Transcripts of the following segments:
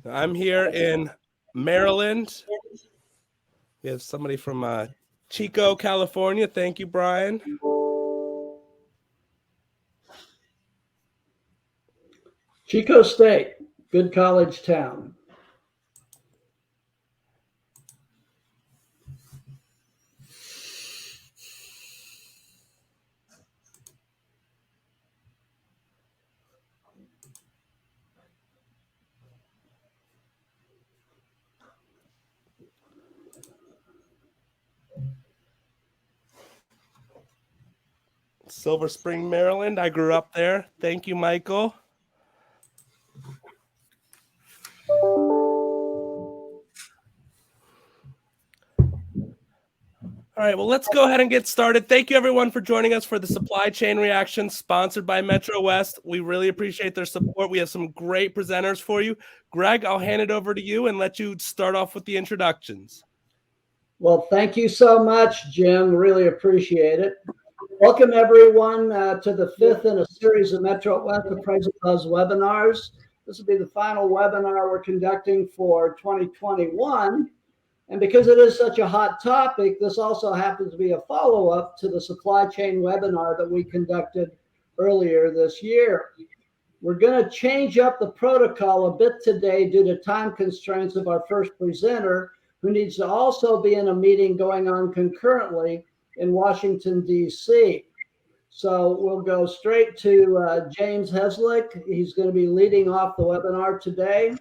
I'm here in Maryland. We have somebody from Chico, California. Thank you, Brian. Chico State, good college town. Silver Spring, Maryland. I grew up there. Thank you, Michael. All right, well, let's go ahead and get started. Thank you, everyone, for joining us for the Supply Chain Reaction sponsored by Metro West. We really appreciate their support. We have some great presenters for you. Greg, I'll hand it over to you and let you start off with the introductions. Well, thank you so much, Jim. Really appreciate it. Welcome, everyone, to the fifth in a series of Metro West Appraisal Buzz webinars. This will be the final webinar we're conducting for 2021. And because it is such a hot topic, this also happens to be a follow-up to the supply chain webinar that we conducted earlier this year. We're going to change up the protocol a bit today due to time constraints of our first presenter, who needs to also be in a meeting going on concurrently in Washington, D.C. So we'll go straight to James Heslick. He's going to be leading off the webinar today.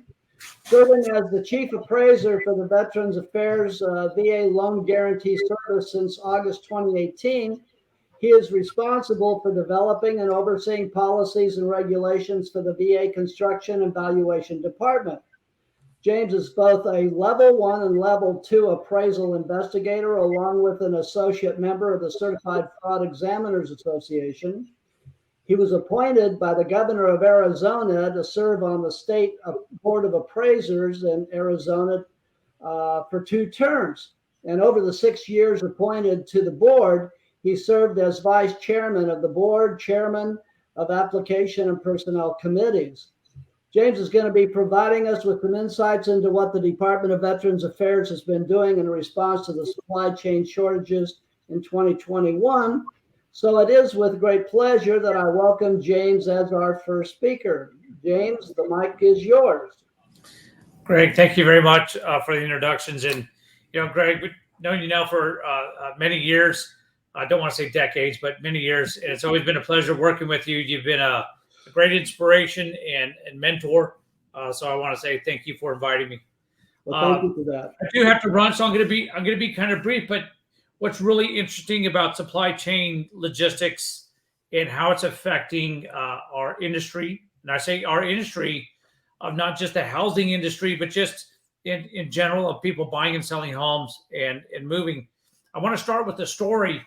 Serving as the Chief Appraiser for the Veterans Affairs VA Loan Guarantee Service since August 2018, he is responsible for developing and overseeing policies and regulations for the VA Construction and Valuation Department. James is both a Level 1 and Level 2 appraisal investigator, along with an associate member of the Certified Fraud Examiners Association. He was appointed by the governor of Arizona to serve on the state board of appraisers in Arizona for 2 terms. And over the 6 years appointed to the board, he served as vice chairman of the board, chairman of application and personnel committees. James is going to be providing us with some insights into what the Department of Veterans Affairs has been doing in response to the supply chain shortages in 2021. So it is with great pleasure that I welcome James as our first speaker. James, the mic is yours. Greg, thank you very much for the introductions. And, Greg, we've known you now for many years. I don't want to say decades, but many years. And it's always been a pleasure working with you. You've been a great inspiration and mentor. So I want to say thank you for inviting me. Well, thank you for that. I do have to run, so I'm going to be kind of brief, but what's really interesting about supply chain logistics and how it's affecting our industry, and I say our industry of not just the housing industry, but just in general of people buying and selling homes and moving. I want to start with a story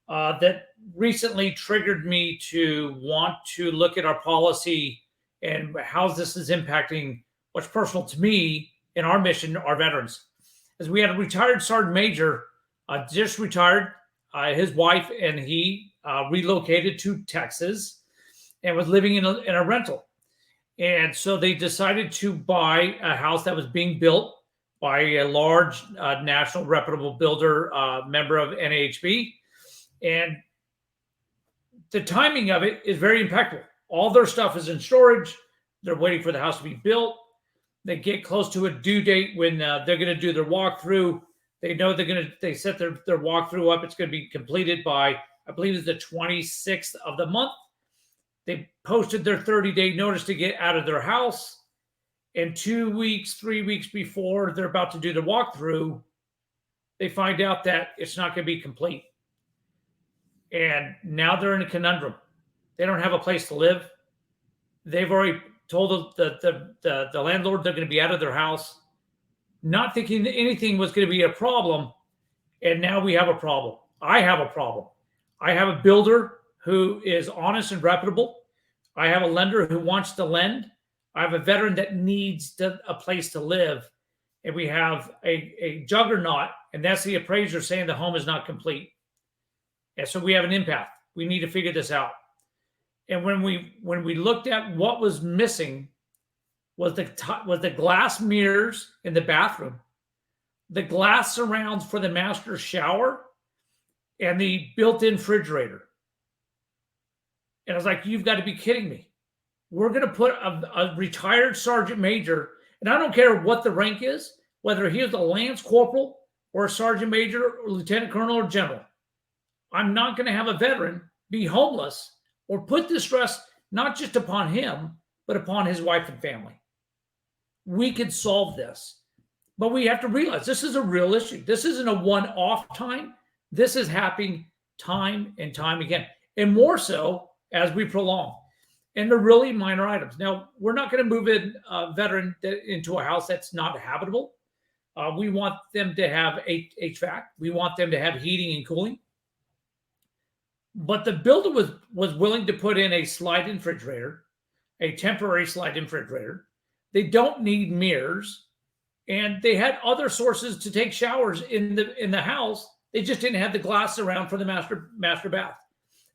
that recently triggered me to want to look at our policy and how this is impacting what's personal to me in our mission, our veterans. As we had a retired sergeant major just retired, his wife and he relocated to Texas and was living in a rental. And so they decided to buy a house that was being built by a large national reputable builder, member of NAHB. And the timing of it is very impeccable. All their stuff is in storage. They're waiting for the house to be built. They get close to a due date when they're going to do their walkthrough. They know they set their walkthrough up. It's going to be completed by, I believe it's the 26th of the month. They posted their 30-day notice to get out of their house. And 2 weeks, 3 weeks before they're about to do the walkthrough, they find out that it's not going to be complete. And now they're in a conundrum. They don't have a place to live. They've already told the landlord they're going to be out of their house, not thinking that anything was going to be a problem. And now we have a problem. I have a problem. I have a builder who is honest and reputable. I have a lender who wants to lend. I have a veteran that needs a place to live. And we have a juggernaut, and that's the appraiser saying the home is not complete. And so we have an impasse. We need to figure this out. And when we looked at what was missing, was the glass mirrors in the bathroom, the glass surrounds for the master shower, and the built-in refrigerator. And I was like, you've got to be kidding me. We're going to put a retired sergeant major, and I don't care what the rank is, whether he was a lance corporal or a sergeant major or lieutenant colonel or general. I'm not going to have a veteran be homeless or put the stress not just upon him, but upon his wife and family. We could solve this, but we have to realize this is a real issue. This isn't a one-off time. This is happening time and time again, and more so as we prolong. And they're really minor items. Now, we're not going to move in a veteran into a house that's not habitable. We want them to have HVAC. We want them to have heating and cooling. But the builder was willing to put in a slide-in refrigerator, a temporary slide-in refrigerator. They don't need mirrors, and they had other sources to take showers in the house. They just didn't have the glass around for the master bath.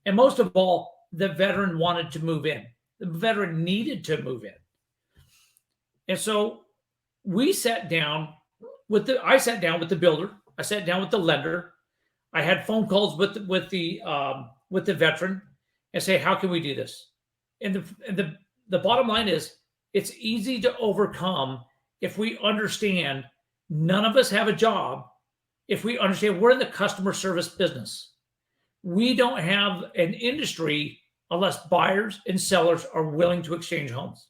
And most of all, the veteran wanted to move in. The veteran needed to move in. And so I sat down with the builder. I sat down with the lender. I had phone calls with the veteran and say, how can we do this? And the bottom line is, it's easy to overcome if we understand none of us have a job, if we understand we're in the customer service business. We don't have an industry unless buyers and sellers are willing to exchange homes.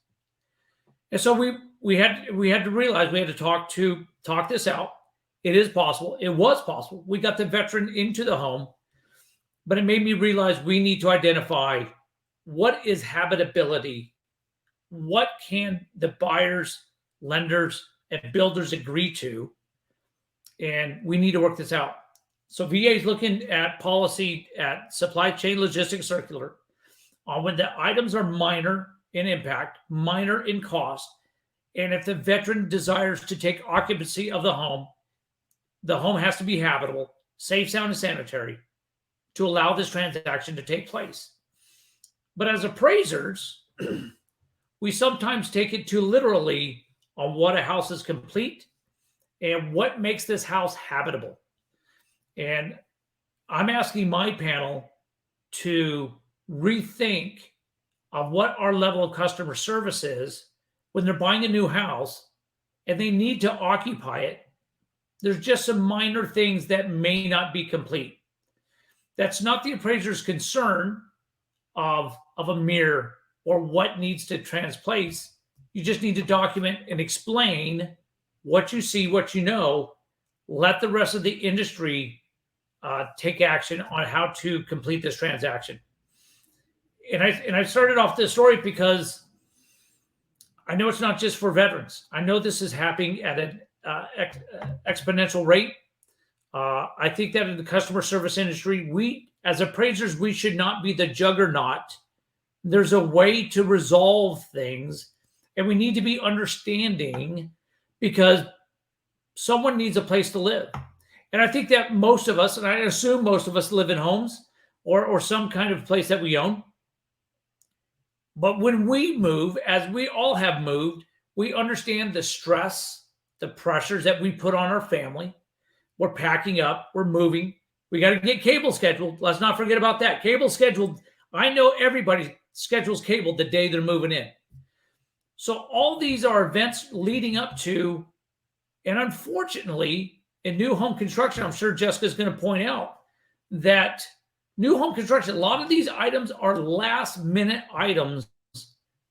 And so we had to realize we had to talk this out. It is possible. It was possible. We got the veteran into the home, but it made me realize we need to identify what is habitability. What can the buyers, lenders, and builders agree to? And we need to work this out. So VA is looking at policy at Supply Chain Logistics Circular on when the items are minor in impact, minor in cost, and if the veteran desires to take occupancy of the home has to be habitable, safe, sound, and sanitary to allow this transaction to take place. But as appraisers, we sometimes take it too literally on what a house is complete and what makes this house habitable. And I'm asking my panel to rethink of what our level of customer service is when they're buying a new house and they need to occupy it. There's just some minor things that may not be complete. That's not the appraiser's concern of a mirror or what needs to transplace. You just need to document and explain what you see, what you know. Let the rest of the industry take action on how to complete this transaction. And I started off this story because I know it's not just for veterans. I know this is happening at an exponential rate. I think that in the customer service industry, we as appraisers, we should not be the juggernaut. There's a way to resolve things, and we need to be understanding because someone needs a place to live. And I think that most of us, and I assume most of us, live in homes or some kind of place that we own. But when we move, as we all have moved, we understand the stress, the pressures that we put on our family. We're packing up, we're moving. We got to get cable scheduled. Let's not forget about that. Cable scheduled. I know everybody schedules cable the day they're moving in. So all these are events leading up to, and unfortunately, in new home construction, I'm sure Jessica's going to point out that new home construction, a lot of these items are last minute items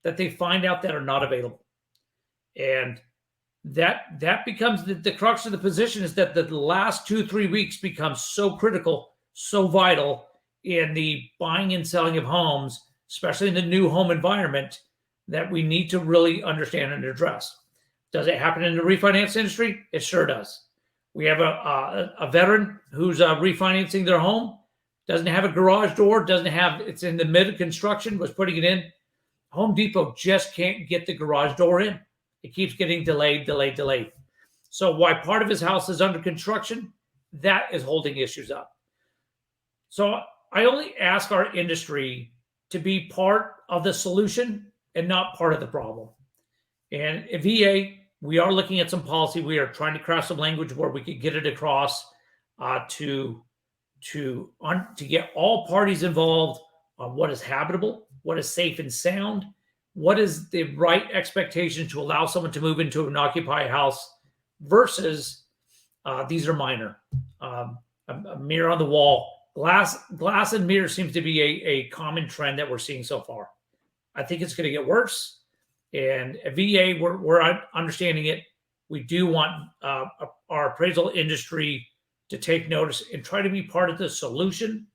that they find out that are not available. And that becomes the crux of the position, is that the last 2-3 weeks becomes so critical, so vital in the buying and selling of homes, especially in the new home environment, that we need to really understand and address. Does it happen in the refinance industry? It sure does. We have a veteran who's refinancing their home, doesn't have a garage door, it's in the mid of construction, was putting it in. Home Depot just can't get the garage door in. It keeps getting delayed. So while part of his house is under construction, that is holding issues up. So I only ask our industry to be part of the solution and not part of the problem. And at VA, we are looking at some policy. We are trying to craft some language where we could get it across to get all parties involved on what is habitable, what is safe and sound, what is the right expectation to allow someone to move into an occupied house versus these are minor. A mirror on the wall, glass and mirror seems to be a common trend that we're seeing so far. I think it's going to get worse. And at VA, we're understanding it. We do want our appraisal industry to take notice and try to be part of the solution,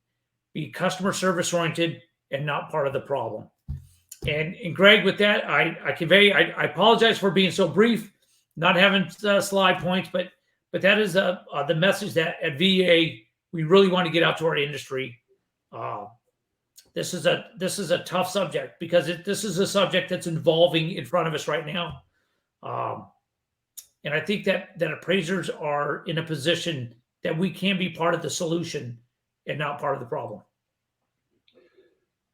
be customer service oriented, and not part of the problem. And Greg, with that, I I apologize for being so brief, not having slide points, but that is the message that at VA we really want to get out to our industry. This is a tough subject because this is a subject that's evolving in front of us right now, and I think that appraisers are in a position that we can be part of the solution and not part of the problem.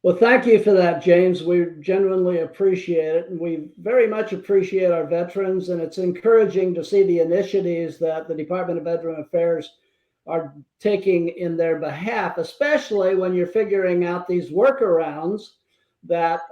Well, thank you for that, James. We genuinely appreciate it. And we very much appreciate our veterans. And it's encouraging to see the initiatives that the Department of Veteran Affairs are taking in their behalf, especially when you're figuring out these workarounds that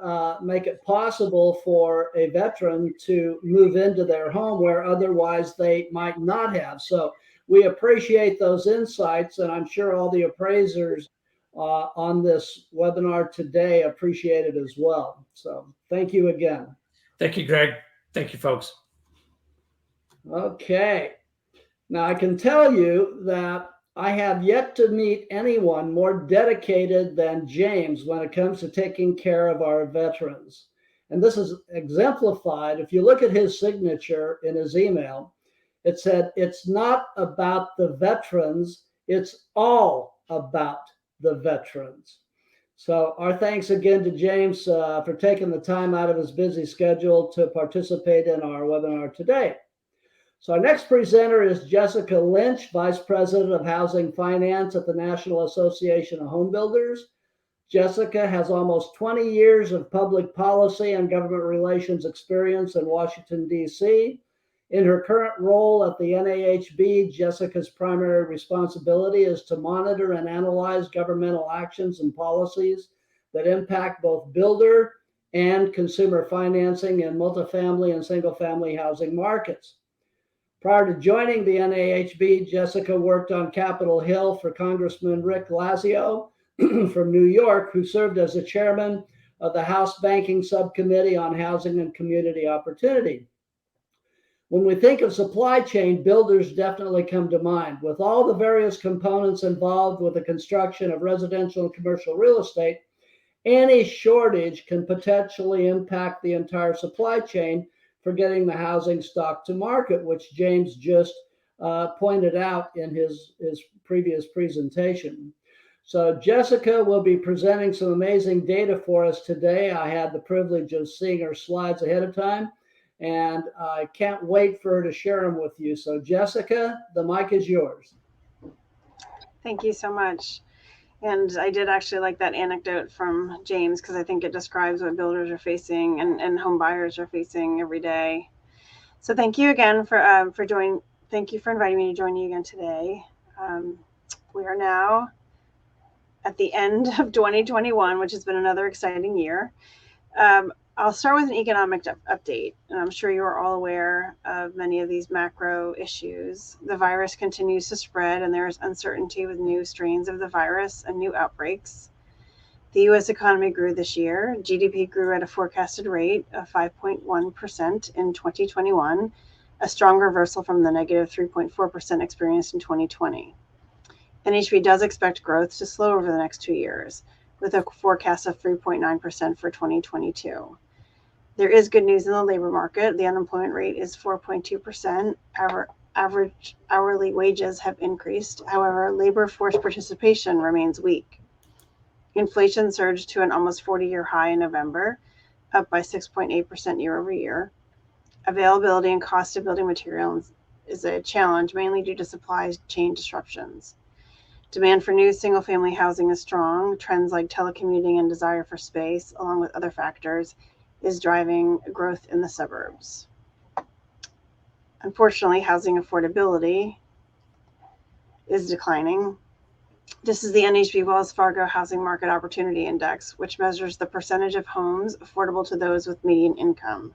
make it possible for a veteran to move into their home where otherwise they might not have. So we appreciate those insights. And I'm sure all the appraisers on this webinar today appreciate it as well. So thank you again. Thank you, Greg. Thank you, folks. Okay. Now I can tell you that I have yet to meet anyone more dedicated than James when it comes to taking care of our veterans. And this is exemplified. If you look at his signature in his email, it said, it's not about the veterans, it's all about the veterans. So our thanks again to James for taking the time out of his busy schedule to participate in our webinar today. So our next presenter is Jessica Lynch, Vice President of Housing Finance at the National Association of Home Builders. Jessica has almost 20 years of public policy and government relations experience in Washington, D.C. In her current role at the NAHB, Jessica's primary responsibility is to monitor and analyze governmental actions and policies that impact both builder and consumer financing in multifamily and single-family housing markets. Prior to joining the NAHB, Jessica worked on Capitol Hill for Congressman Rick Lazio from New York, who served as the chairman of the House Banking Subcommittee on Housing and Community Opportunity. When we think of supply chain, builders definitely come to mind. With all the various components involved with the construction of residential and commercial real estate, any shortage can potentially impact the entire supply chain for getting the housing stock to market, which James just pointed out in his previous presentation. So Jessica will be presenting some amazing data for us today. I had the privilege of seeing her slides ahead of time, and I can't wait for her to share them with you. So Jessica, the mic is yours. Thank you so much. And I did actually like that anecdote from James, because I think it describes what builders are facing and home buyers are facing every day. So thank you again for joining. Thank you for inviting me to join you again today. We are now at the end of 2021, which has been another exciting year. I'll start with an economic update. And I'm sure you are all aware of many of these macro issues. The virus continues to spread, and there is uncertainty with new strains of the virus and new outbreaks. The U.S. economy grew this year. GDP grew at a forecasted rate of 5.1% in 2021, a strong reversal from the negative 3.4% experienced in 2020. NHB does expect growth to slow over the next 2 years, with a forecast of 3.9% for 2022. There is good news in the labor market. The unemployment rate is 4.2%. Our average hourly wages have increased. However, labor force participation remains weak. Inflation surged to an almost 40-year high in November, up by 6.8% year over year. Availability and cost of building materials is a challenge, mainly due to supply chain disruptions. Demand for new single-family housing is strong. Trends like telecommuting and desire for space, along with other factors, is driving growth in the suburbs. Unfortunately, housing affordability is declining. This is the NHB Wells Fargo Housing Market Opportunity Index, which measures the percentage of homes affordable to those with median income.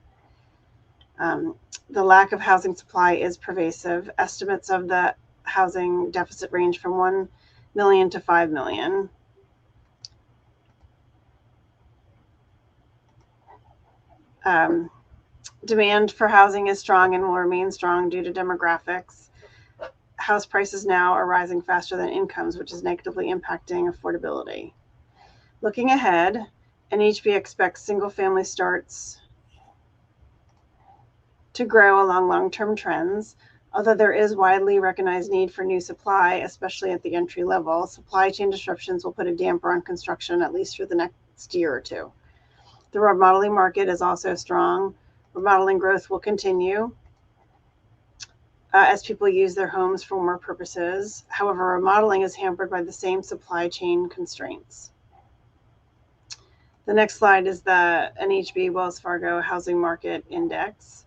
The lack of housing supply is pervasive. Estimates of the housing deficit range from 1 million to 5 million. Demand for housing is strong and will remain strong due to demographics. House prices now are rising faster than incomes, which is negatively impacting affordability. Looking ahead, NHB expects single-family starts to grow along long-term trends. Although there is widely recognized need for new supply, especially at the entry level, supply chain disruptions will put a damper on construction at least for the next year or two. The remodeling market is also strong. Remodeling growth will continue as people use their homes for more purposes. However, remodeling is hampered by the same supply chain constraints. The next slide is the NHB Wells Fargo Housing Market Index,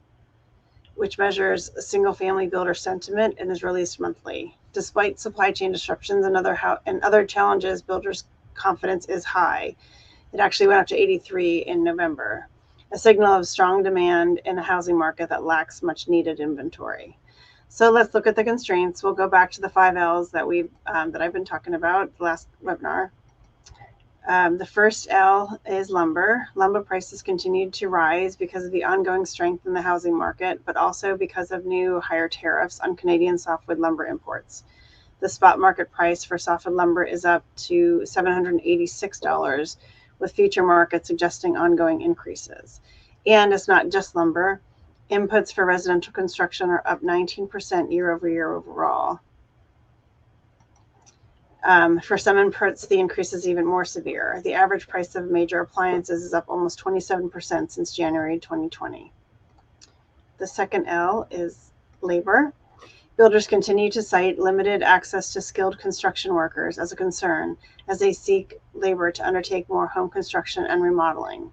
which measures single-family builder sentiment and is released monthly. Despite supply chain disruptions and other challenges, builders' confidence is high. It actually went up to 83 in November, a signal of strong demand in a housing market that lacks much needed inventory. So let's look at the constraints. We'll go back to the 5 L's that I've been talking about the last webinar. The first L is lumber. Lumber prices continued to rise because of the ongoing strength in the housing market, but also because of new higher tariffs on Canadian softwood lumber imports. The spot market price for softwood lumber is up to $786, with future markets suggesting ongoing increases. And it's not just lumber. Inputs for residential construction are up 19% year over year overall. For some inputs, the increase is even more severe. The average price of major appliances is up almost 27% since January 2020. The second L is labor. Builders continue to cite limited access to skilled construction workers as a concern as they seek labor to undertake more home construction and remodeling.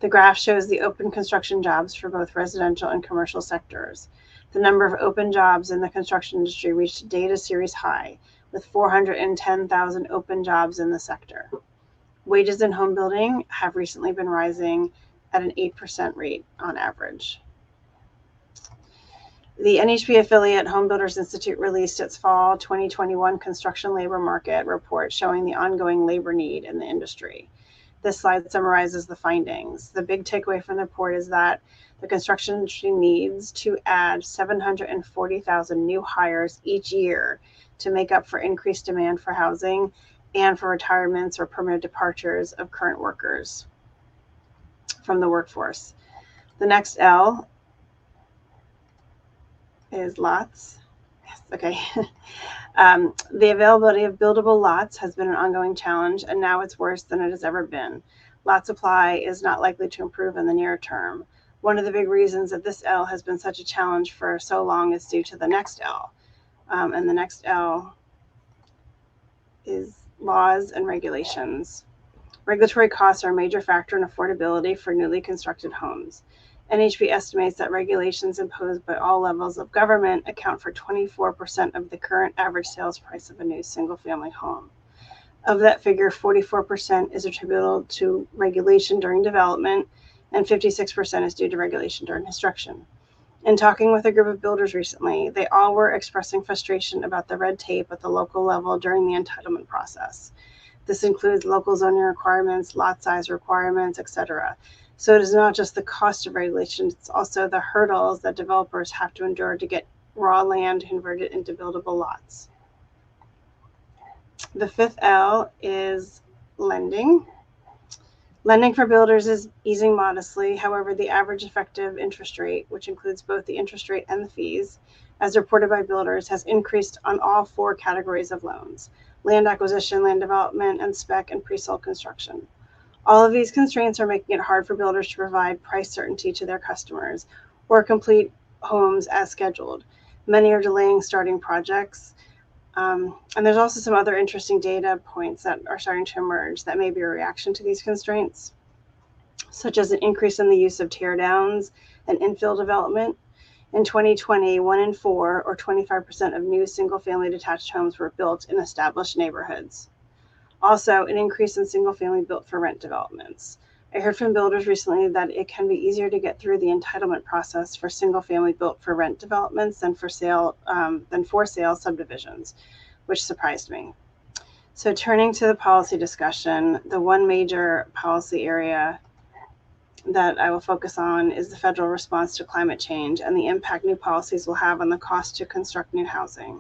The graph shows the open construction jobs for both residential and commercial sectors. The number of open jobs in the construction industry reached a data series high, with 410,000 open jobs in the sector. Wages in home building have recently been rising at an 8% rate on average. The NHB affiliate Home Builders Institute released its fall 2021 construction labor market report showing the ongoing labor need in the industry. This slide summarizes the findings. The big takeaway from the report is that the construction industry needs to add 740,000 new hires each year to make up for increased demand for housing and for retirements or permanent departures of current workers from the workforce. The next L is lots. Yes, okay. The availability of buildable lots has been an ongoing challenge, and now it's worse than it has ever been. Lot supply is not likely to improve in the near term. One of the big reasons that this L has been such a challenge for so long is due to the next L. And the next L is laws and regulations. Regulatory costs are a major factor in affordability for newly constructed homes. NHB estimates that regulations imposed by all levels of government account for 24% of the current average sales price of a new single-family home. Of that figure, 44% is attributable to regulation during development, and 56% is due to regulation during construction. In talking with a group of builders recently, they all were expressing frustration about the red tape at the local level during the entitlement process. This includes local zoning requirements, lot size requirements, etc. So it is not just the cost of regulation, it's also the hurdles that developers have to endure to get raw land converted into buildable lots. The fifth L is lending. Lending for builders is easing modestly. However, the average effective interest rate, which includes both the interest rate and the fees, as reported by builders, has increased on all 4 categories of loans: land acquisition, land development, and spec and pre-sold construction. All of these constraints are making it hard for builders to provide price certainty to their customers or complete homes as scheduled. Many are delaying starting projects. And there's also some other interesting data points that are starting to emerge that may be a reaction to these constraints. such as an increase in the use of tear downs and infill development. In 2020, 1 in 4, or 25% of new single-family detached homes were built in established neighborhoods. Also, an increase in single-family built-for-rent developments. I heard from builders recently that it can be easier to get through the entitlement process for single-family built-for-rent developments than for sale subdivisions, which surprised me. So, turning to the policy discussion, the one major policy area that I will focus on is the federal response to climate change and the impact new policies will have on the cost to construct new housing.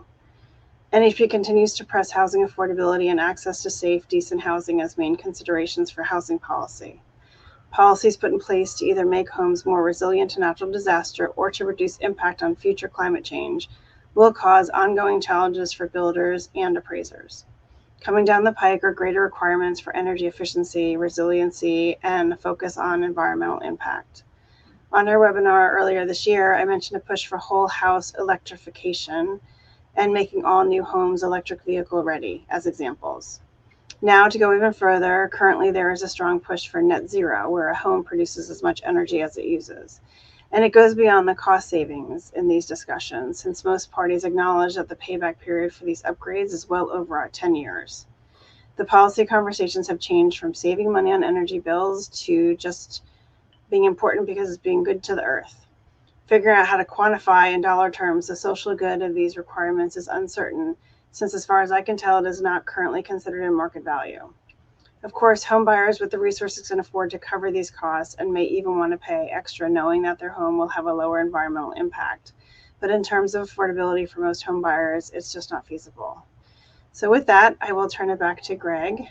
NHP continues to press housing affordability and access to safe, decent housing as main considerations for housing policy. Policies put in place to either make homes more resilient to natural disaster or to reduce impact on future climate change will cause ongoing challenges for builders and appraisers. Coming down the pike are greater requirements for energy efficiency, resiliency, and a focus on environmental impact. On our webinar earlier this year, I mentioned a push for whole house electrification and making all new homes electric vehicle ready as examples. Now, to go even further, currently there is a strong push for net zero, where a home produces as much energy as it uses. And it goes beyond the cost savings in these discussions, since most parties acknowledge that the payback period for these upgrades is well over 10 years. The policy conversations have changed from saving money on energy bills to just being important because it's being good to the earth. Figuring out how to quantify in dollar terms the social good of these requirements is uncertain, since as far as I can tell, it is not currently considered in market value. Of course, home buyers with the resources can afford to cover these costs and may even want to pay extra knowing that their home will have a lower environmental impact. But in terms of affordability for most home buyers, it's just not feasible. So with that, I will turn it back to Greg.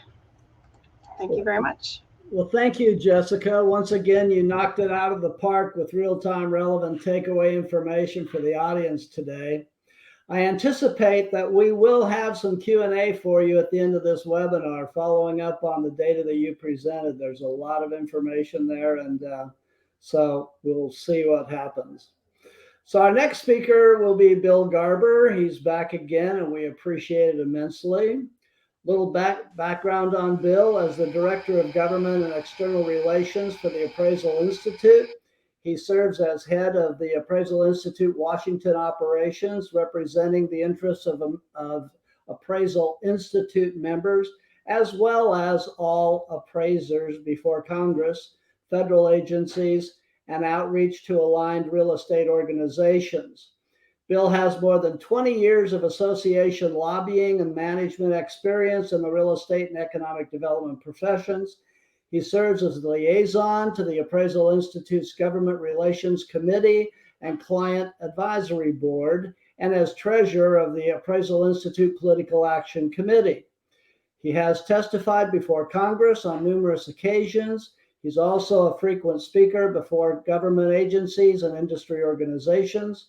Thank you very much. Well, thank you, Jessica. Once again, you knocked it out of the park with real-time relevant takeaway information for the audience today. I anticipate that we will have some Q&A for you at the end of this webinar, following up on the data that you presented. There's a lot of information there, and so we'll see what happens. So our next speaker will be Bill Garber. He's back again, and we appreciate it immensely. Little background on Bill. As the Director of Government and External Relations for the Appraisal Institute, he serves as head of the Appraisal Institute Washington operations, representing the interests of Appraisal Institute members, as well as all appraisers before Congress, federal agencies, and outreach to aligned real estate organizations. Bill has more than 20 years of association lobbying and management experience in the real estate and economic development professions. He serves as the liaison to the Appraisal Institute's Government Relations Committee and Client Advisory Board, and as treasurer of the Appraisal Institute Political Action Committee. He has testified before Congress on numerous occasions. He's also a frequent speaker before government agencies and industry organizations.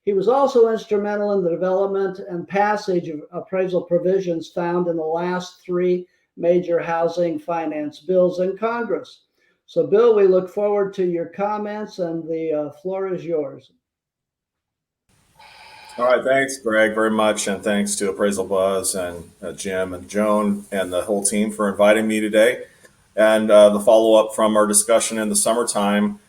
He was also instrumental in the development and passage of appraisal provisions found in the last 3 major housing finance bills in Congress. So, Bill, we look forward to your comments, and the floor is yours. All right, thanks, Greg, very much, and thanks to Appraisal Buzz and Jim and Joan and the whole team for inviting me today. And the follow-up from our discussion in the summertime.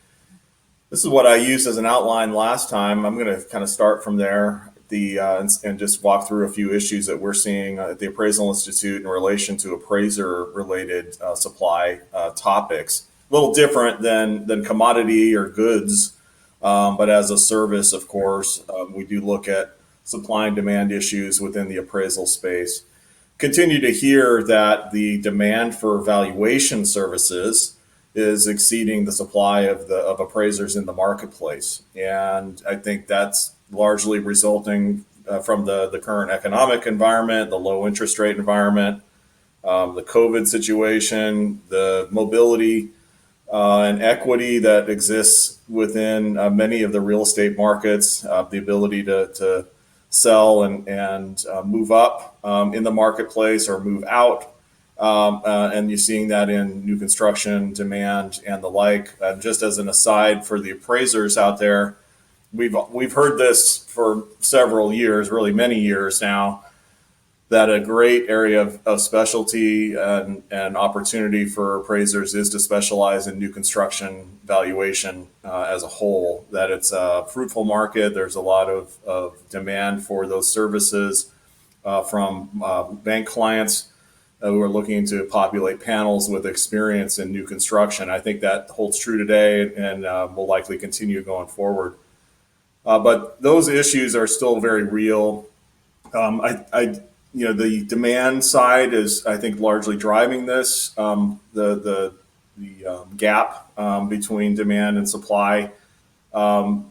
This is what I used as an outline last time. I'm going to kind of start from there and just walk through a few issues that we're seeing at the Appraisal Institute in relation to appraiser-related supply topics. A little different than commodity or goods, but as a service, of course, we do look at supply and demand issues within the appraisal space. Continue to hear that the demand for valuation services is exceeding the supply of appraisers in the marketplace. And I think that's largely resulting from the current economic environment, the low interest rate environment, the COVID situation, the mobility and equity that exists within many of the real estate markets, the ability to sell and move up in the marketplace or move out. And you're seeing that in new construction demand and the like. Just as an aside for the appraisers out there, we've heard this for several years, really many years now. that a great area of specialty and opportunity for appraisers is to specialize in new construction valuation as a whole, that it's a fruitful market. There's a lot of demand for those services from bank clients who are looking to populate panels with experience in new construction. I think that holds true today and will likely continue going forward. But those issues are still very real. The demand side is, I think, largely driving this. The gap between demand and supply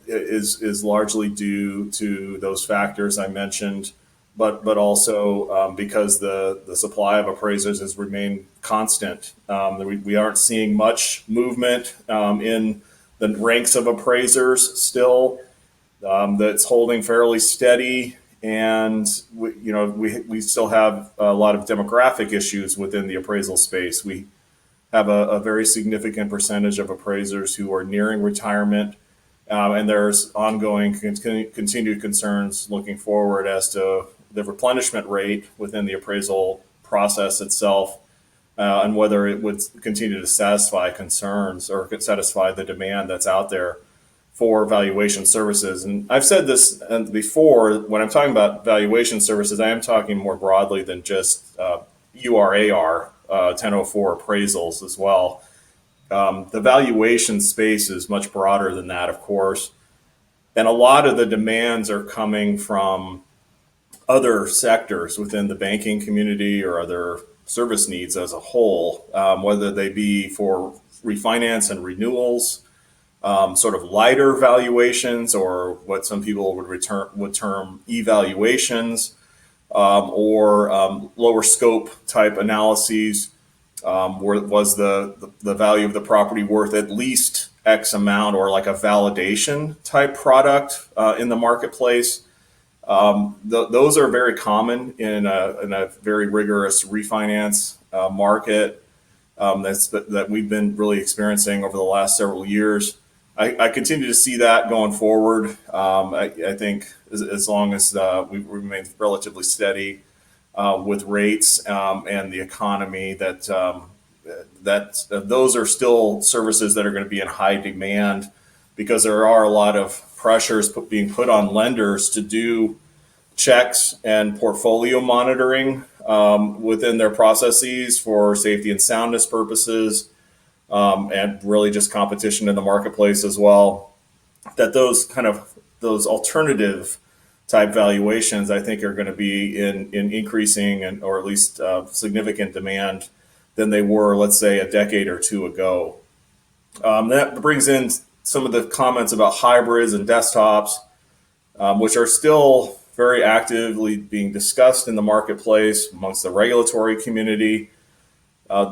is largely due to those factors I mentioned, but also because the supply of appraisers has remained constant. We aren't seeing much movement in the ranks of appraisers still. That's holding fairly steady. And we still have a lot of demographic issues within the appraisal space. We have a very significant percentage of appraisers who are nearing retirement, and there's ongoing continued concerns looking forward as to the replenishment rate within the appraisal process itself, and whether it would continue to satisfy concerns or satisfy the demand that's out there for valuation services. And I've said this before, when I'm talking about valuation services, I am talking more broadly than just URAR, 1004 appraisals as well. The valuation space is much broader than that, of course. And a lot of the demands are coming from other sectors within the banking community or other service needs as a whole, whether they be for refinance and renewals, sort of lighter valuations, or what some people would term evaluations, or lower scope type analyses. Was the value of the property worth at least X amount, or like a validation type product in the marketplace? Those are very common in a very rigorous refinance market that we've been really experiencing over the last several years. I continue to see that going forward. I think as long as we remain relatively steady with rates and the economy, that those are still services that are going to be in high demand, because there are a lot of pressures being put on lenders to do checks and portfolio monitoring within their processes for safety and soundness purposes. And really just competition in the marketplace as well, that those alternative type valuations, I think, are going to be in increasing or at least significant demand than they were, let's say, a decade or two ago. That brings in some of the comments about hybrids and desktops, which are still very actively being discussed in the marketplace amongst the regulatory community.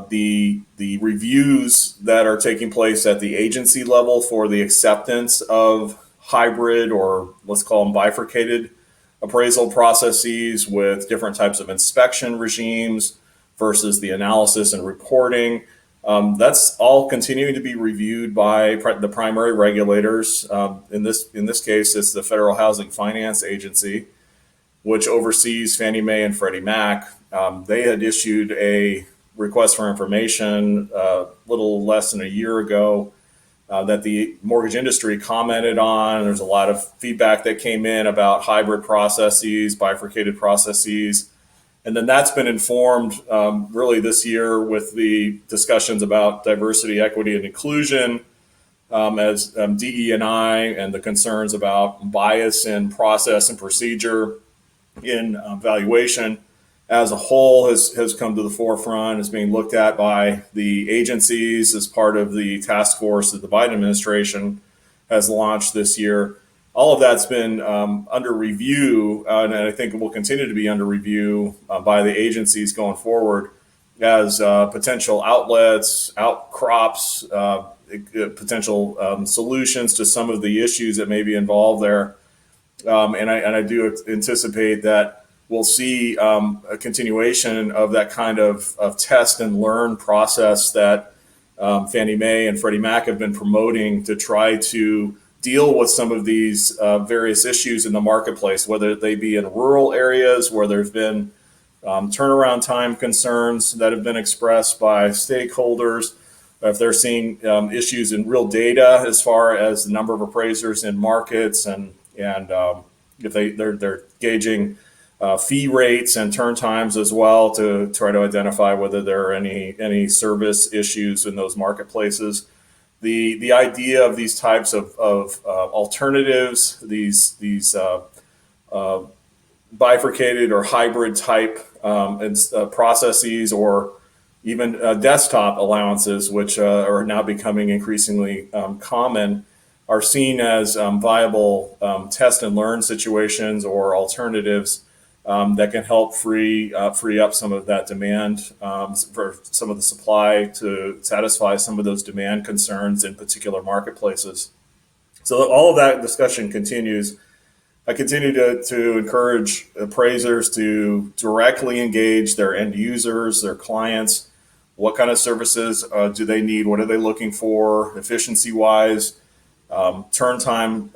The reviews that are taking place at the agency level for the acceptance of hybrid, or let's call them bifurcated, appraisal processes with different types of inspection regimes versus the analysis and reporting. That's all continuing to be reviewed by the primary regulators. In this case, it's the Federal Housing Finance Agency, which oversees Fannie Mae and Freddie Mac. They had issued a request for information a little less than a year ago that the mortgage industry commented on. There's a lot of feedback that came in about hybrid processes, bifurcated processes. And then that's been informed really this year with the discussions about diversity, equity, and inclusion, as DE&I and the concerns about bias in process and procedure in valuation as a whole has come to the forefront, is being looked at by the agencies as part of the task force that the Biden administration has launched this year. All of that's been under review, and I think it will continue to be under review by the agencies going forward as potential outlets, outcrops, potential solutions to some of the issues that may be involved there. And I do anticipate that we'll see a continuation of that kind of test and learn process that Fannie Mae and Freddie Mac have been promoting to try to deal with some of these various issues in the marketplace, whether they be in rural areas where there's been turnaround time concerns that have been expressed by stakeholders, if they're seeing issues in real data as far as the number of appraisers in markets, and if they're gauging fee rates and turn times as well to try to identify whether there are any service issues in those marketplaces. The idea of these types of alternatives, these bifurcated or hybrid type processes, or even desktop allowances, which are now becoming increasingly common, are seen as viable test and learn situations or alternatives that can help free up some of that demand for some of the supply to satisfy some of those demand concerns in particular marketplaces. So all of that discussion continues. I continue to encourage appraisers to directly engage their end users, their clients. What kind of services do they need? What are they looking for efficiency-wise? Turn time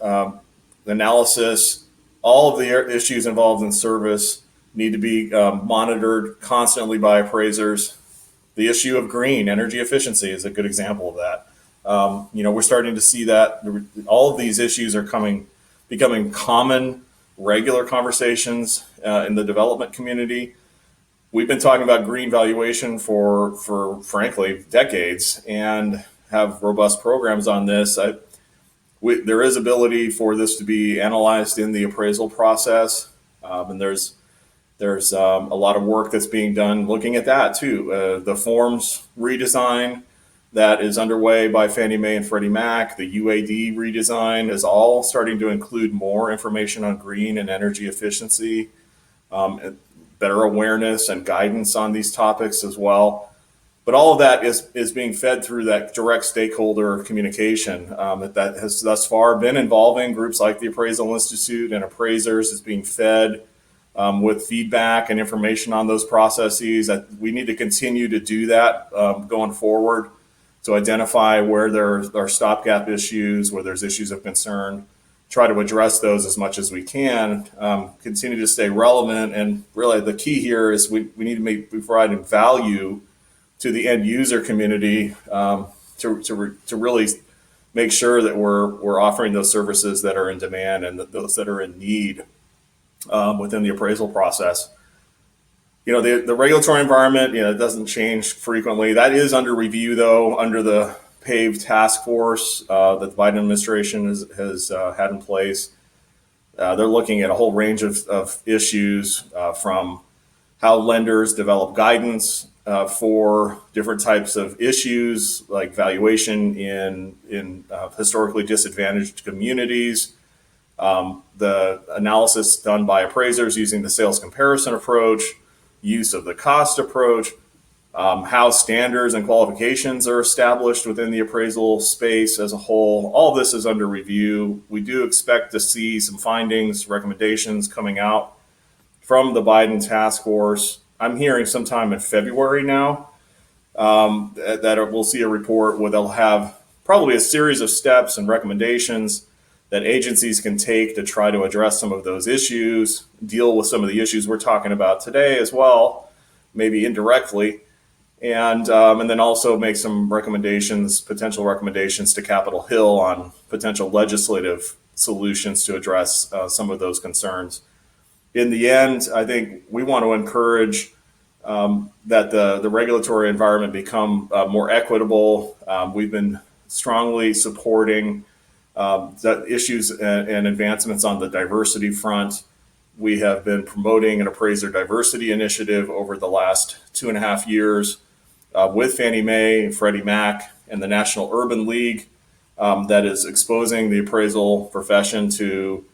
analysis. All of the issues involved in service need to be monitored constantly by appraisers. The issue of green energy efficiency is a good example of that. We're starting to see that all of these issues are becoming common, regular conversations in the development community. We've been talking about green valuation for frankly decades, and have robust programs on this. There is ability for this to be analyzed in the appraisal process, and there's a lot of work that's being done looking at that too. The forms redesign that is underway by Fannie Mae and Freddie Mac, the UAD redesign, is all starting to include more information on green and energy efficiency, better awareness and guidance on these topics as well. But all of that is being fed through that direct stakeholder communication that has thus far been involving groups like the Appraisal Institute and appraisers. It's being fed with feedback and information on those processes. We need to continue to do that going forward, to identify where there are stopgap issues, where there's issues of concern, try to address those as much as we can, continue to stay relevant. And really the key here is we need to be providing value to the end user community to really make sure that we're offering those services that are in demand and those that are in need within the appraisal process. The regulatory environment, it doesn't change frequently. That is under review, though, under the PAVE task force that the Biden administration has had in place. They're looking at a whole range of issues, from how lenders develop guidance for different types of issues, like valuation in historically disadvantaged communities, the analysis done by appraisers using the sales comparison approach, use of the cost approach, how standards and qualifications are established within the appraisal space as a whole. All this is under review. We do expect to see some findings, recommendations coming out from the Biden task force. I'm hearing sometime in February now that we'll see a report where they'll have probably a series of steps and recommendations that agencies can take to try to address some of those issues, deal with some of the issues we're talking about today as well, maybe indirectly, and then also make some potential recommendations to Capitol Hill on potential legislative solutions to address some of those concerns. In the end, I think we want to encourage that the regulatory environment become more equitable. We've been strongly supporting the issues and advancements on the diversity front. We have been promoting an appraiser diversity initiative over the last 2.5 years with Fannie Mae, Freddie Mac, and the National Urban League that is exposing the appraisal profession to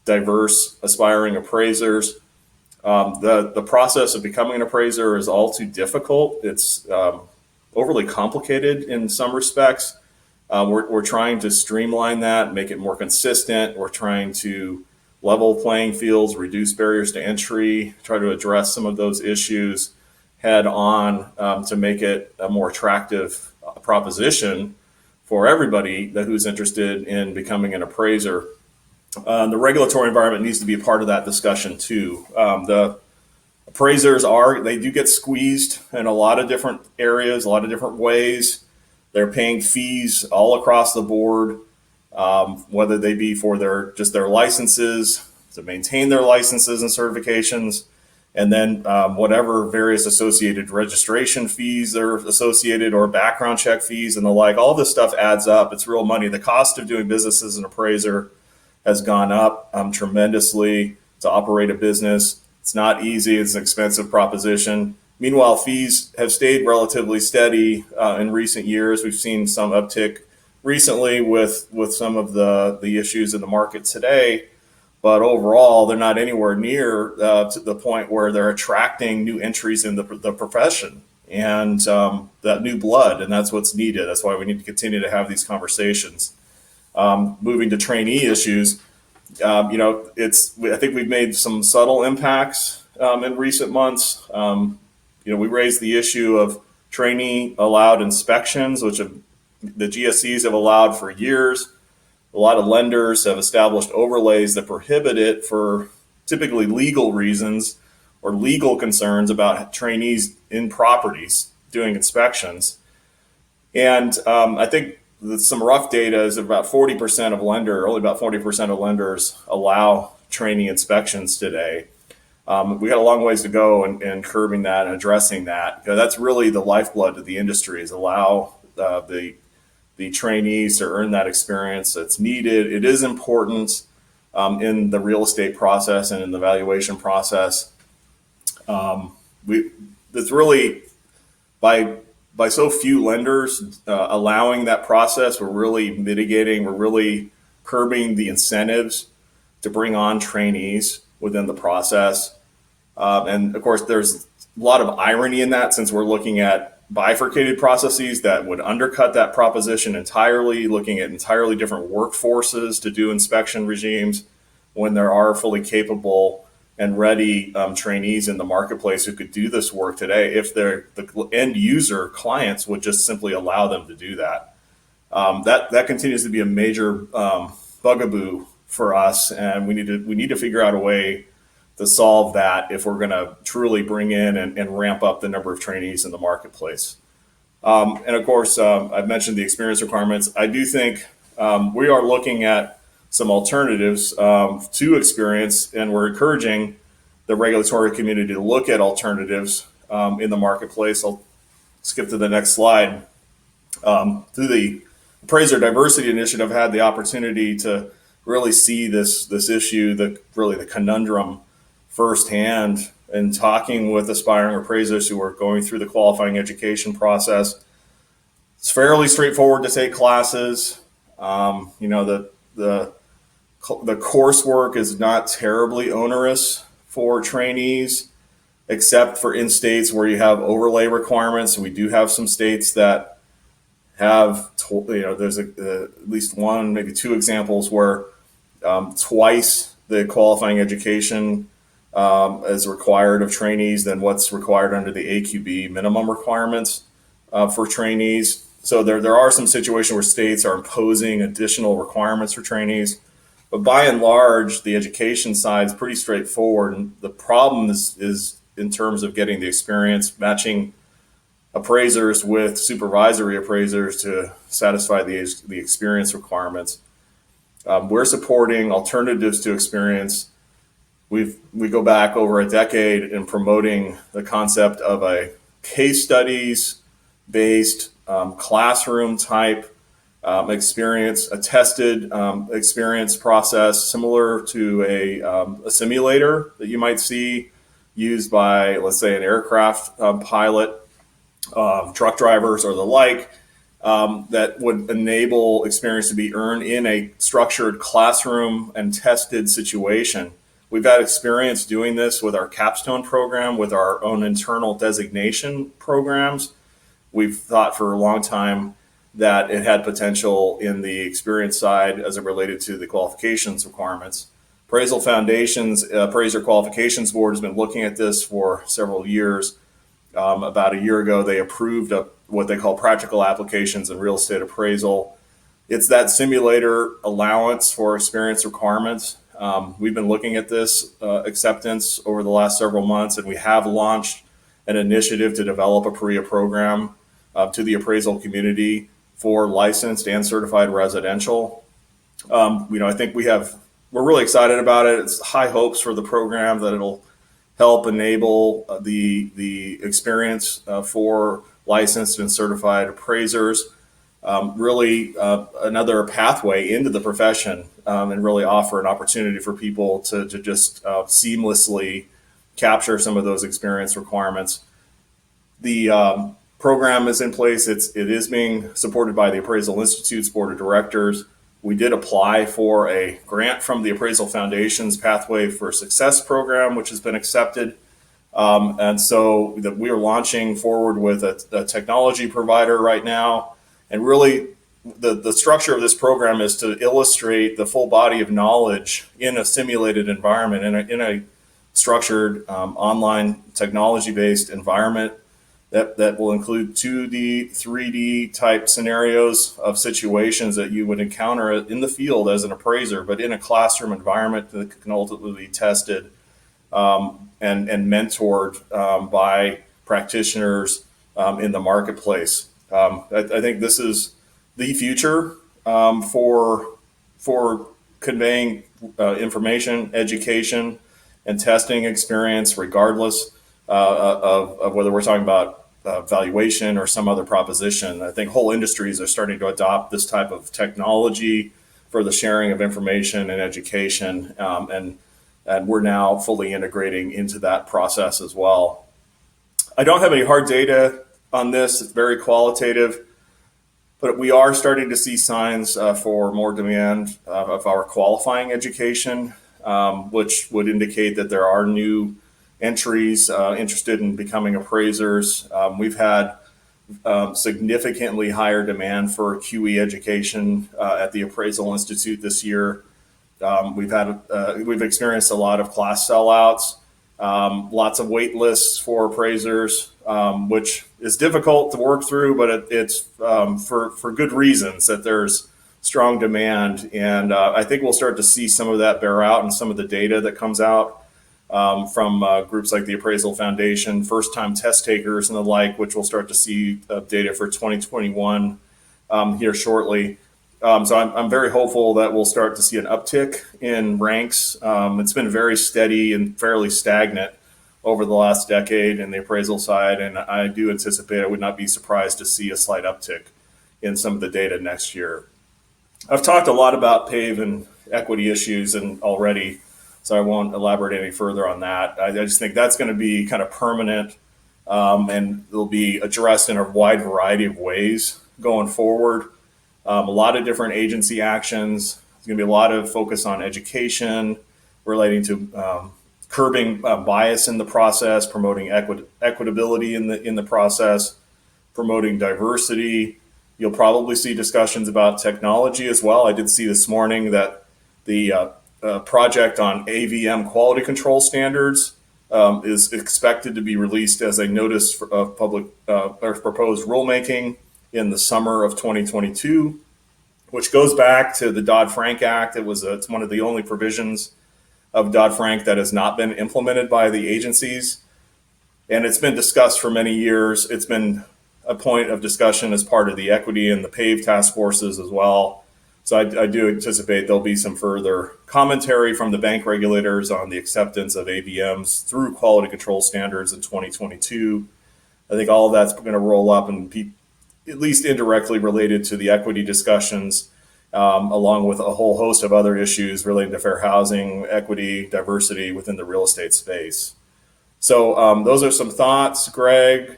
diverse aspiring appraisers. The process of becoming an appraiser is all too difficult. It's overly complicated in some respects. We're trying to streamline that, make it more consistent. We're trying to level playing fields, reduce barriers to entry, try to address some of those issues head on to make it a more attractive proposition for everybody who's interested in becoming an appraiser. The regulatory environment needs to be a part of that discussion too. The appraisers they do get squeezed in a lot of different areas, a lot of different ways. They're paying fees all across the board, whether they be for their licenses, to maintain their licenses and certifications, and then whatever various associated registration fees are associated, or background check fees and the like. All this stuff adds up. It's real money. The cost of doing business as an appraiser has gone up tremendously to operate a business. It's not easy. It's an expensive proposition. Meanwhile, fees have stayed relatively steady in recent years. We've seen some uptick recently with some of the issues in the market today. But overall, they're not anywhere near to the point where they're attracting new entries in the profession and that new blood. And that's what's needed. That's why we need to continue to have these conversations. Moving to trainee issues, I think we've made some subtle impacts in recent months. We raised the issue of trainee allowed inspections, which the GSEs have allowed for years. A lot of lenders have established overlays that prohibit it for typically legal reasons or legal concerns about trainees in properties doing inspections. And I think that some rough data is about 40% of only about 40% of lenders allow trainee inspections today. We got a long ways to go in curbing that and addressing that. That's really the lifeblood of the industry, is allow the trainees to earn that experience that's needed. It is important in the real estate process and in the valuation process. It's really by so few lenders allowing that process, we're really mitigating, we're really curbing the incentives to bring on trainees within the process. And of course, there's a lot of irony in that, since we're looking at bifurcated processes that would undercut that proposition entirely, looking at entirely different workforces to do inspection regimes, when there are fully capable and ready trainees in the marketplace who could do this work today, if the end user clients would just simply allow them to do that. That continues to be a major bugaboo for us, and we need to figure out a way to solve that if we're going to truly bring in and ramp up the number of trainees in the marketplace. And of course, I've mentioned the experience requirements. I do think we are looking at some alternatives to experience, and we're encouraging the regulatory community to look at alternatives in the marketplace. I'll skip to the next slide. Through the Appraiser Diversity Initiative, I've had the opportunity to really see this issue, the conundrum firsthand, and talking with aspiring appraisers who are going through the qualifying education process. It's fairly straightforward to take classes. The coursework is not terribly onerous for trainees, except for in states where you have overlay requirements. We do have some states that have, there's at least one, maybe two examples where twice the qualifying education is required of trainees than what's required under the AQB minimum requirements for trainees. So there are some situations where states are imposing additional requirements for trainees, but by and large, the education side is pretty straightforward. And the problem is in terms of getting the experience, matching appraisers with supervisory appraisers to satisfy the experience requirements. We're supporting alternatives to experience. We go back over a decade in promoting the concept of a case studies based classroom type experience, a tested experience process similar to a simulator that you might see used by, let's say, an aircraft pilot, truck drivers or the like, that would enable experience to be earned in a structured classroom and tested situation. We've had experience doing this with our capstone program, with our own internal designation programs. We've thought for a long time that it had potential in the experience side as it related to the qualifications requirements. Appraisal Foundation's Appraiser Qualifications Board has been looking at this for several years. About a year ago, they approved what they call practical applications in real estate appraisal. It's that simulator allowance for experience requirements We've been looking at this acceptance over the last several months, and we have launched an initiative to develop a PREA program to the appraisal community for licensed and certified residential. I think we're really excited about it. It's high hopes for the program that it'll help enable the experience for licensed and certified appraisers. Really another pathway into the profession, and really offer an opportunity for people to just seamlessly capture some of those experience requirements. The program is in place. It is being supported by the Appraisal Institute's board of directors. We did apply for a grant from the Appraisal Foundation's Pathway for Success program, which has been accepted. And so we are launching forward with a technology provider right now. And really, the structure of this program is to illustrate the full body of knowledge in a simulated environment, in a structured online technology-based environment that will include 2D, 3D type scenarios of situations that you would encounter in the field as an appraiser, but in a classroom environment that can ultimately be tested and mentored by practitioners in the marketplace. I think this is the future for conveying information, education, and testing experience, regardless of whether we're talking about valuation or some other proposition. I think whole industries are starting to adopt this type of technology for the sharing of information and education, and we're now fully integrating into that process as well. I don't have any hard data on this. It's very qualitative, but we are starting to see signs for more demand of our qualifying education, which would indicate that there are new entries interested in becoming appraisers. We've had significantly higher demand for QE education at the Appraisal Institute this year. We've experienced a lot of class sellouts, lots of wait lists for appraisers, which is difficult to work through, but it's for good reasons that there's strong demand. And I think we'll start to see some of that bear out in some of the data that comes out from groups like the Appraisal Foundation, first-time test takers and the like, which we'll start to see data for 2021 here shortly. So I'm very hopeful that we'll start to see an uptick in ranks. It's been very steady and fairly stagnant over the last decade in the appraisal side, and I do anticipate, I would not be surprised to see a slight uptick in some of the data next year. I've talked a lot about PAVE and equity issues and already, so I won't elaborate any further on that. I just think that's going to be kind of permanent, and it'll be addressed in a wide variety of ways going forward. A lot of different agency actions. There's going to be a lot of focus on education relating to curbing bias in the process, promoting equitability in the process, promoting diversity. You'll probably see discussions about technology as well. I did see this morning that the project on AVM quality control standards is expected to be released as a notice of public or proposed rulemaking in the summer of 2022, which goes back to the Dodd-Frank Act. It's one of the only provisions of Dodd-Frank that has not been implemented by the agencies. And it's been discussed for many years. It's been a point of discussion as part of the equity and the PAVE task forces as well. So I do anticipate there'll be some further commentary from the bank regulators on the acceptance of AVMs through quality control standards in 2022. I think all of that's going to roll up and be at least indirectly related to the equity discussions, along with a whole host of other issues relating to fair housing, equity, diversity within the real estate space. So those are some thoughts, Greg.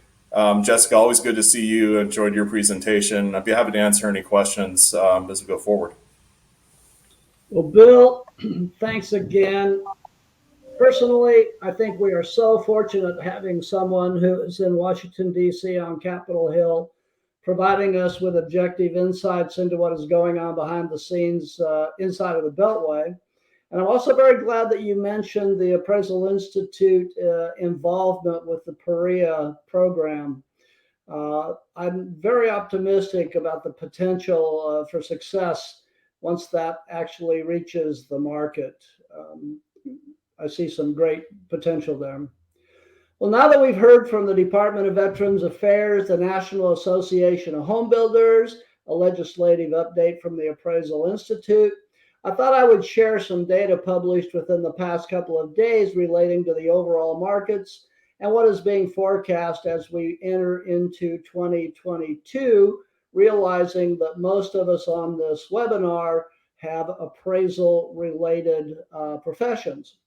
Jessica, always good to see you. Enjoyed your presentation. I'd be happy to answer any questions as we go forward. Well, Bill, thanks again. Personally, I think we are so fortunate having someone who is in Washington, D.C. on Capitol Hill, providing us with objective insights into what is going on behind the scenes inside of the Beltway. And I'm also very glad that you mentioned the Appraisal Institute involvement with the PREA program. I'm very optimistic about the potential for success once that actually reaches the market. I see some great potential there. Well, now that we've heard from the Department of Veterans Affairs, the National Association of Home Builders, a legislative update from the Appraisal Institute, I thought I would share some data published within the past couple of days relating to the overall markets and what is being forecast as we enter into 2022, realizing that most of us on this webinar have appraisal-related professions.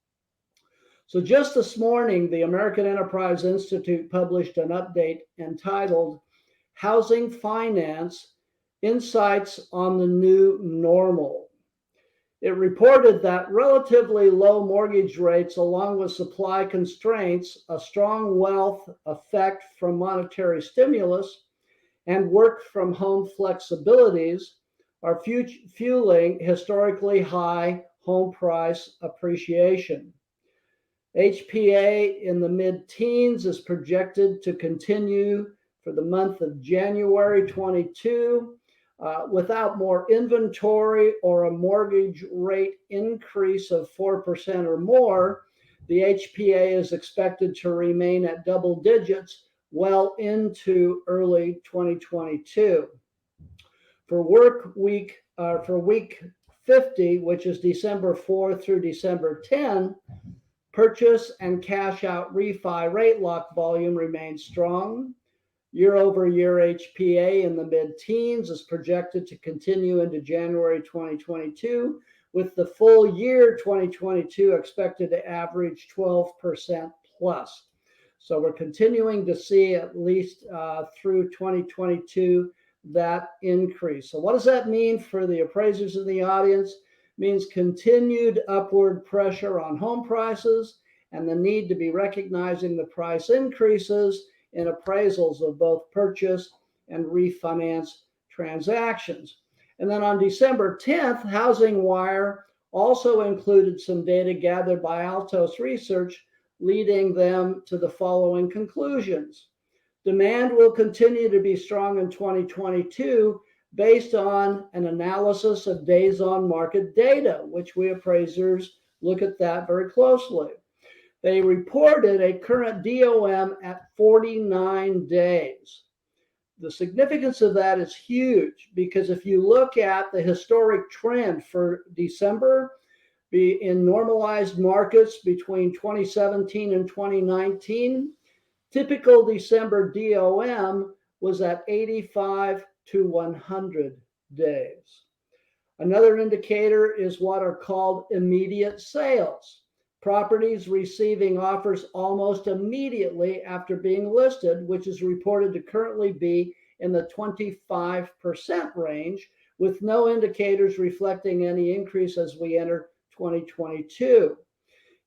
So just this morning, the American Enterprise Institute published an update entitled Housing Finance Insights on the New Normal. It reported that relatively low mortgage rates, along with supply constraints, a strong wealth effect from monetary stimulus, and work from home flexibilities are fueling historically high home price appreciation. HPA in the mid-teens is projected to continue for the month of January 22. Without more inventory or a mortgage rate increase of 4% or more, the HPA is expected to remain at double digits well into early 2022. For week 50, which is December 4 through December 10, purchase and cash out refi rate lock volume remains strong. Year-over-year HPA in the mid-teens is projected to continue into January 2022, with the full year 2022 expected to average 12% plus. So we're continuing to see at least through 2022 that increase. So what does that mean for the appraisers in the audience? It means continued upward pressure on home prices and the need to be recognizing the price increases in appraisals of both purchase and refinance transactions. And then on December 10th, Housing Wire also included some data gathered by Altos Research, leading them to the following conclusions. Demand will continue to be strong in 2022 based on an analysis of days on market data, which we appraisers look at that very closely. They reported a current DOM at 49 days. The significance of that is huge because if you look at the historic trend for December in normalized markets between 2017 and 2019, typical December DOM was at 85 to 100 days. Another indicator is what are called immediate sales. Properties receiving offers almost immediately after being listed, which is reported to currently be in the 25% range, with no indicators reflecting any increase as we enter 2022.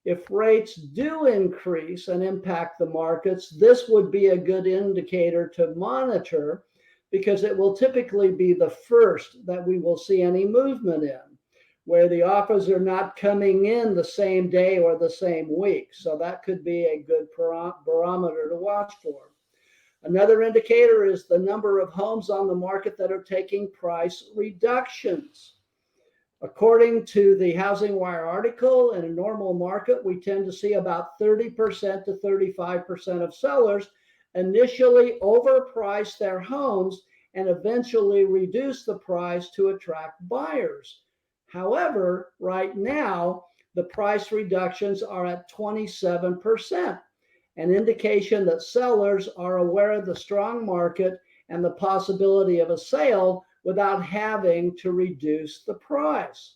If rates do increase and impact the markets, this would be a good indicator to monitor because it will typically be the first that we will see any movement in, where the offers are not coming in the same day or the same week. So that could be a good barometer to watch for. Another indicator is the number of homes on the market that are taking price reductions. According to the Housing Wire article, in a normal market, we tend to see about 30% to 35% of sellers initially overprice their homes and eventually reduce the price to attract buyers. However, right now, the price reductions are at 27%, an indication that sellers are aware of the strong market and the possibility of a sale without having to reduce the price.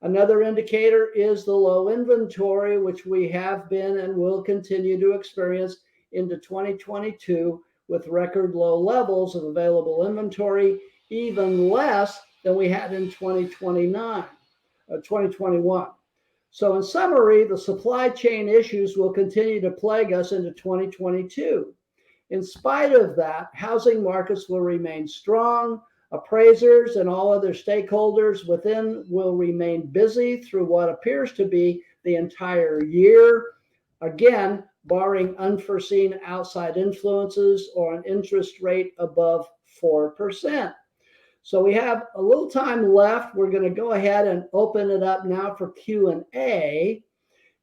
Another indicator is the low inventory, which we have been and will continue to experience into 2022 with record low levels of available inventory, even less than we had in 2021. So in summary, the supply chain issues will continue to plague us into 2022. In spite of that, housing markets will remain strong. Appraisers and all other stakeholders within will remain busy through what appears to be the entire year. Again, barring unforeseen outside influences or an interest rate above 4%. So we have a little time left. We're going to go ahead and open it up now for Q&A.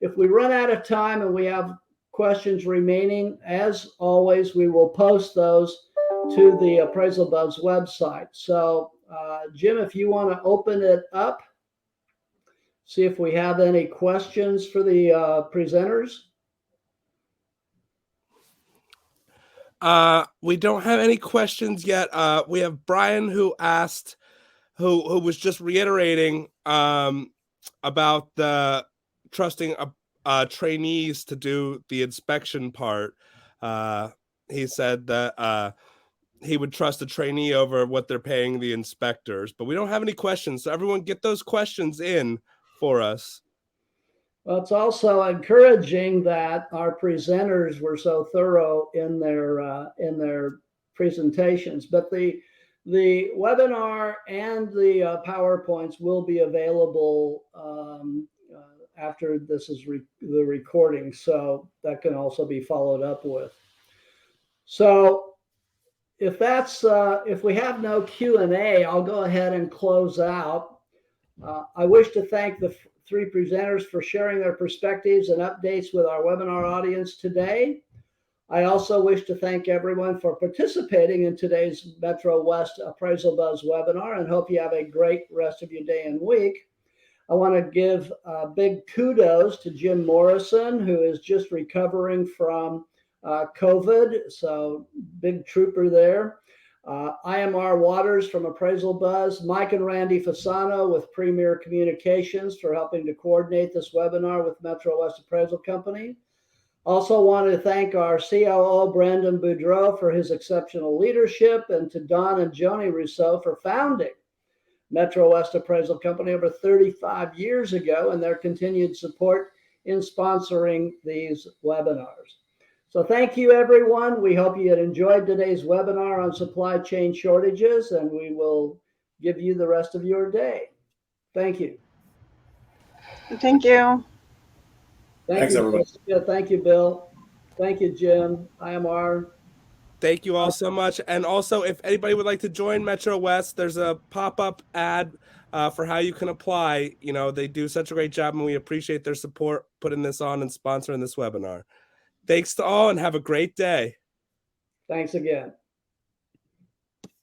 If we run out of time and we have questions remaining, as always, we will post those to the Appraisal Buzz website. So Jim, if you want to open it up, see if we have any questions for the presenters. We don't have any questions yet. We have Brian who asked, who was just reiterating about the trusting trainees to do the inspection part. He said that he would trust a trainee over what they're paying the inspectors, but we don't have any questions. So everyone get those questions in for us. Well, it's also encouraging that our presenters were so thorough in their presentations. But the webinar and the PowerPoints will be available after this is the recording, so that can also be followed up with. So if we have no Q&A, I'll go ahead and close out. I wish to thank the three presenters for sharing their perspectives and updates with our webinar audience today. I also wish to thank everyone for participating in today's Metro West Appraisal Buzz webinar, and hope you have a great rest of your day and week. I want to give big kudos to Jim Morrison, who is just recovering from COVID, so big trooper there. IMR Waters from Appraisal Buzz, Mike and Randy Fasano with Premier Communications for helping to coordinate this webinar with Metro West Appraisal Company. Also want to thank our COO, Brandon Boudreau, for his exceptional leadership, and to Don and Joni Rousseau for founding Metro West Appraisal Company over 35 years ago, and their continued support in sponsoring these webinars. So thank you, everyone. We hope you had enjoyed today's webinar on supply chain shortages, and we will give you the rest of your day. Thank you. Thank you. Thanks, everybody. Thank you, Bill. Thank you, Jim. IMR. Thank you all so much. And also, if anybody would like to join Metro West, there's a pop-up ad for how you can apply. You know, they do such a great job, and we appreciate their support putting this on and sponsoring this webinar. Thanks to all, and have a great day. Thanks again.